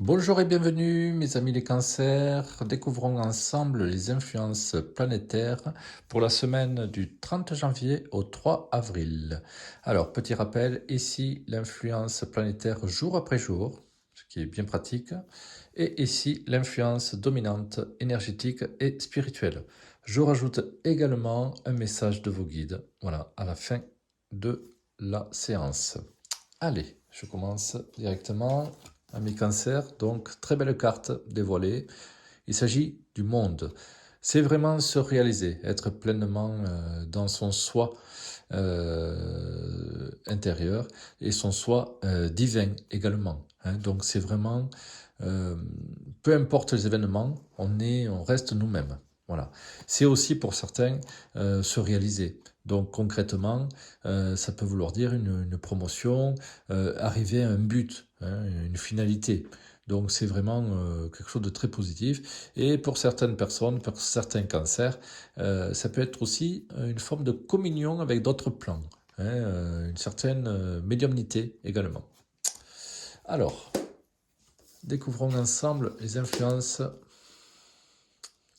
Bonjour et bienvenue mes amis les cancers, découvrons ensemble les influences planétaires pour la semaine du 30 janvier au 3 avril. Alors petit rappel, ici l'influence planétaire jour après jour, ce qui est bien pratique, et ici l'influence dominante énergétique et spirituelle. Je rajoute également un message de vos guides, voilà, à la fin de la séance. Allez, je commence directement. Ami Cancer, donc très belle carte dévoilée. Il s'agit du monde. C'est vraiment se réaliser, être pleinement dans son soi intérieur et son soi divin également. Hein. Donc c'est vraiment, euh, peu importe les événements, on reste nous-mêmes. Voilà. C'est aussi pour certains se réaliser. Donc concrètement, ça peut vouloir dire une promotion, arriver à un but, hein, une finalité. Donc c'est vraiment quelque chose de très positif. Et pour certaines personnes, pour certains cancers, ça peut être aussi une forme de communion avec d'autres plans, hein, une certaine médiumnité également. Alors, découvrons ensemble les influences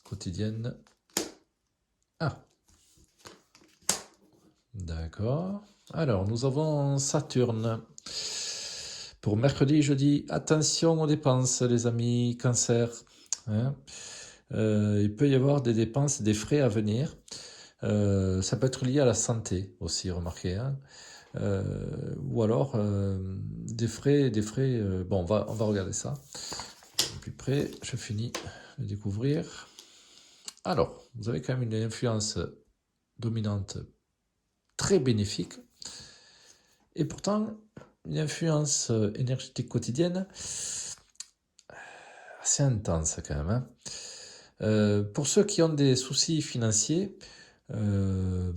quotidiennes. Ah, d'accord. Alors, nous avons Saturne. Pour mercredi et jeudi, attention aux dépenses, les amis, cancer. Hein. Il peut y avoir des dépenses, des frais à venir. Ça peut être lié à la santé aussi, remarquez. Hein. Ou alors des frais. Bon, on va regarder ça. De plus près, je finis de découvrir. Alors, vous avez quand même une influence dominante très bénéfique. Et pourtant, une influence énergétique quotidienne assez intense quand même. Hein. Pour ceux qui ont des soucis financiers, ne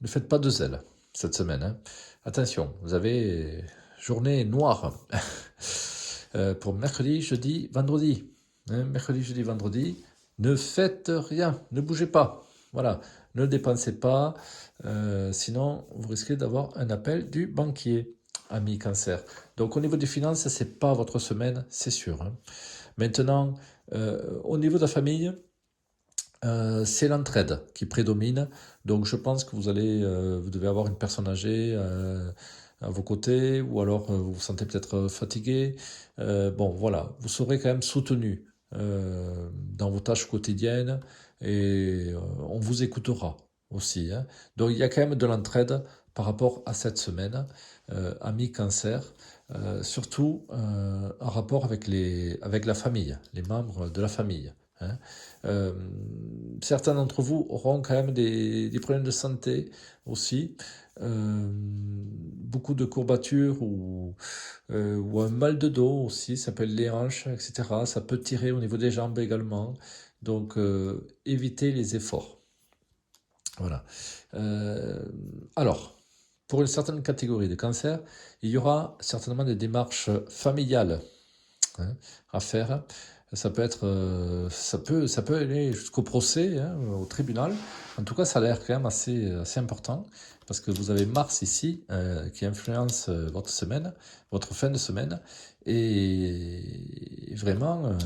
faites pas de zèle cette semaine. Hein. Attention, vous avez journée noire pour mercredi, jeudi, vendredi. Hein, mercredi, jeudi, vendredi, ne faites rien, ne bougez pas. Voilà, ne dépensez pas, sinon vous risquez d'avoir un appel du banquier, ami cancer. Donc au niveau des finances, c'est pas votre semaine, c'est sûr. Hein. Maintenant, au niveau de la famille, c'est l'entraide qui prédomine. Donc je pense que vous devez avoir une personne âgée à vos côtés, ou alors vous vous sentez peut-être fatigué. Bon, voilà, vous serez quand même soutenu dans vos tâches quotidiennes et on vous écoutera aussi. Hein. Donc il y a quand même de l'entraide par rapport à cette semaine, ami cancer, surtout en rapport avec la famille, les membres de la famille. Hein. Euh, Certains d'entre vous auront quand même des problèmes de santé aussi, beaucoup de courbatures ou un mal de dos aussi, ça peut être les hanches, etc. Ça peut tirer au niveau des jambes également, donc évitez les efforts. Voilà. Euh, alors, pour une certaine catégorie de cancer, il y aura certainement des démarches familiales, hein, à faire. Ça peut être, ça peut aller jusqu'au procès, hein, au tribunal. En tout cas, ça a l'air quand même assez important parce que vous avez Mars ici qui influence votre semaine, votre fin de semaine, et vraiment,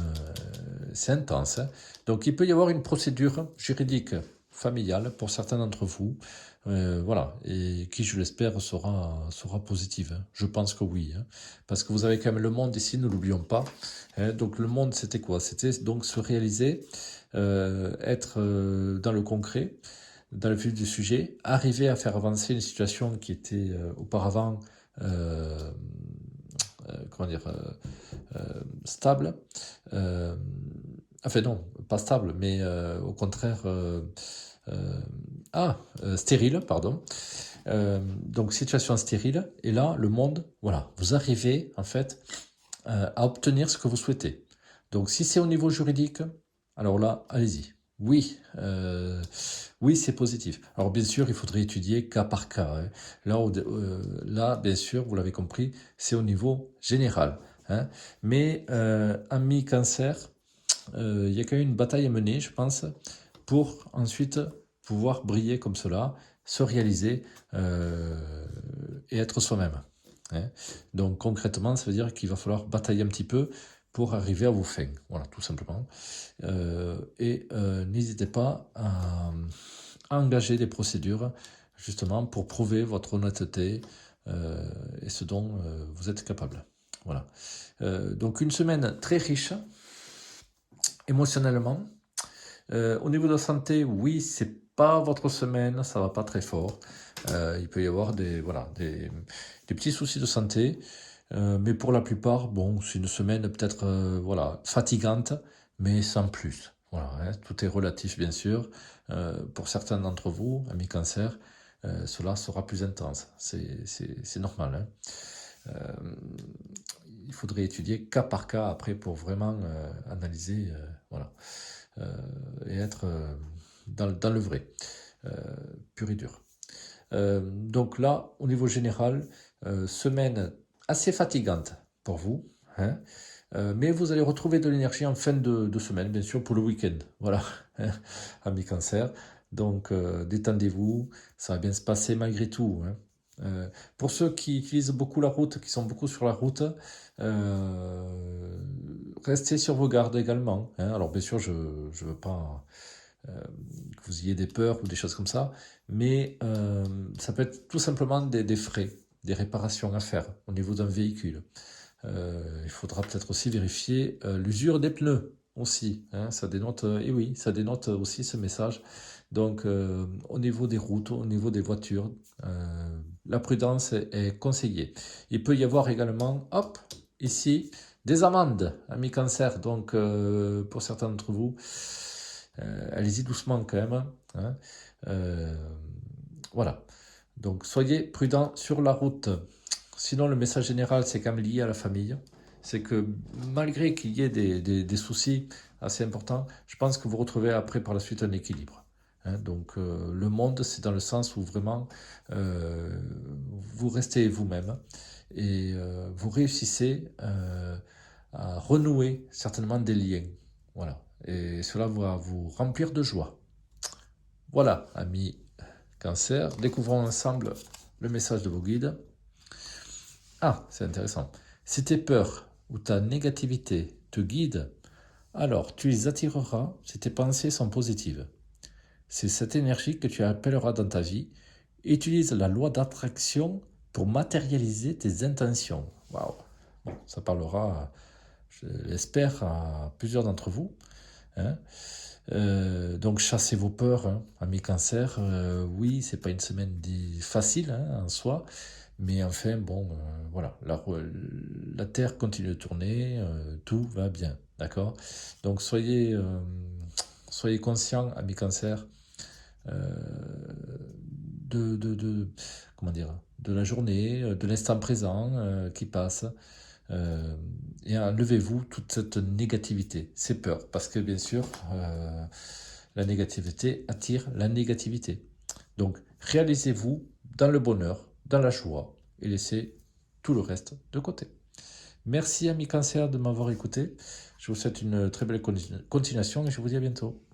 c'est intense. Hein. Donc, il peut y avoir une procédure juridique familiale pour certains d'entre vous, voilà, et qui, je l'espère, sera positive. Hein. Je pense que oui, hein, parce que vous avez quand même le monde ici, ne l'oublions pas. Hein. Donc le monde, c'était quoi? C'était donc se réaliser, être dans le concret, dans le vif du sujet, arriver à faire avancer une situation qui était auparavant, comment dire, stable. Euh, enfin non, pas stable, mais au contraire, stérile, pardon. Donc situation stérile, et là, le monde, voilà, vous arrivez en fait à obtenir ce que vous souhaitez. Donc si c'est au niveau juridique, alors là, allez-y. Oui, oui, c'est positif. Alors bien sûr, il faudrait étudier cas par cas. Hein. Là, bien sûr, vous l'avez compris, c'est au niveau général. Hein. Mais ami cancer, il y a quand même une bataille à mener, je pense, pour ensuite pouvoir briller comme cela, se réaliser et être soi-même. hein. Donc concrètement, ça veut dire qu'il va falloir batailler un petit peu pour arriver à vos fins. Voilà, tout simplement. N'hésitez pas à engager des procédures justement pour prouver votre honnêteté et ce dont vous êtes capable. Voilà. Donc une semaine très riche émotionnellement. Au niveau de la santé, oui, c'est pas votre semaine, ça va pas très fort. Il peut y avoir des petits soucis de santé, mais pour la plupart, bon, c'est une semaine peut-être fatigante, mais sans plus. Voilà, hein, tout est relatif bien sûr. Pour certains d'entre vous, amis cancer, cela sera plus intense. C'est normal, hein. Il faudrait étudier cas par cas après pour vraiment analyser, et être dans le vrai, pur et dur. Donc là, au niveau général, semaine assez fatigante pour vous, hein, mais vous allez retrouver de l'énergie en fin de semaine, bien sûr, pour le week-end. Voilà, hein, amis cancer. Donc, détendez-vous, ça va bien se passer malgré tout, hein. Pour ceux qui utilisent beaucoup la route, qui sont beaucoup sur la route, restez sur vos gardes également, hein. Alors, bien sûr, je ne veux pas que vous ayez des peurs ou des choses comme ça, mais ça peut être tout simplement des frais, des réparations à faire au niveau d'un véhicule. Il faudra peut-être aussi vérifier l'usure des pneus aussi, hein, ça dénote, et oui, ça dénote aussi ce message. Donc au niveau des routes, au niveau des voitures, la prudence est conseillée. Il peut y avoir également, hop, ici, des amendes, amis cancer. Donc pour certains d'entre vous, allez-y doucement quand même, hein. Voilà. Donc soyez prudents sur la route. Sinon, le message général, c'est quand même lié à la famille. C'est que malgré qu'il y ait des soucis assez importants, je pense que vous retrouvez après par la suite un équilibre, hein. Donc le monde, c'est dans le sens où vraiment vous restez vous-même et vous réussissez à renouer certainement des liens. Voilà. Et cela va vous remplir de joie. Voilà, amis cancer, découvrons ensemble le message de vos guides. Ah, c'est intéressant. Si tes peurs ou ta négativité te guident, alors tu les attireras si tes pensées sont positives. C'est cette énergie que tu appelleras dans ta vie. Utilise la loi d'attraction pour matérialiser tes intentions. Waouh! Bon, ça parlera, je l'espère, à plusieurs d'entre vous, hein. Donc chassez vos peurs, hein, amis cancer. Oui, c'est pas une semaine facile, hein, en soi, mais enfin bon, voilà, la Terre continue de tourner, tout va bien, d'accord? Donc soyez conscients, amis cancer, euh, comment dire, de la journée, de l'instant présent qui passe. Et enlevez-vous toute cette négativité, ces peurs, parce que bien sûr, la négativité attire la négativité. Donc, réalisez-vous dans le bonheur, dans la joie, et laissez tout le reste de côté. Merci, amis cancer, de m'avoir écouté. Je vous souhaite une très belle continuation et je vous dis à bientôt.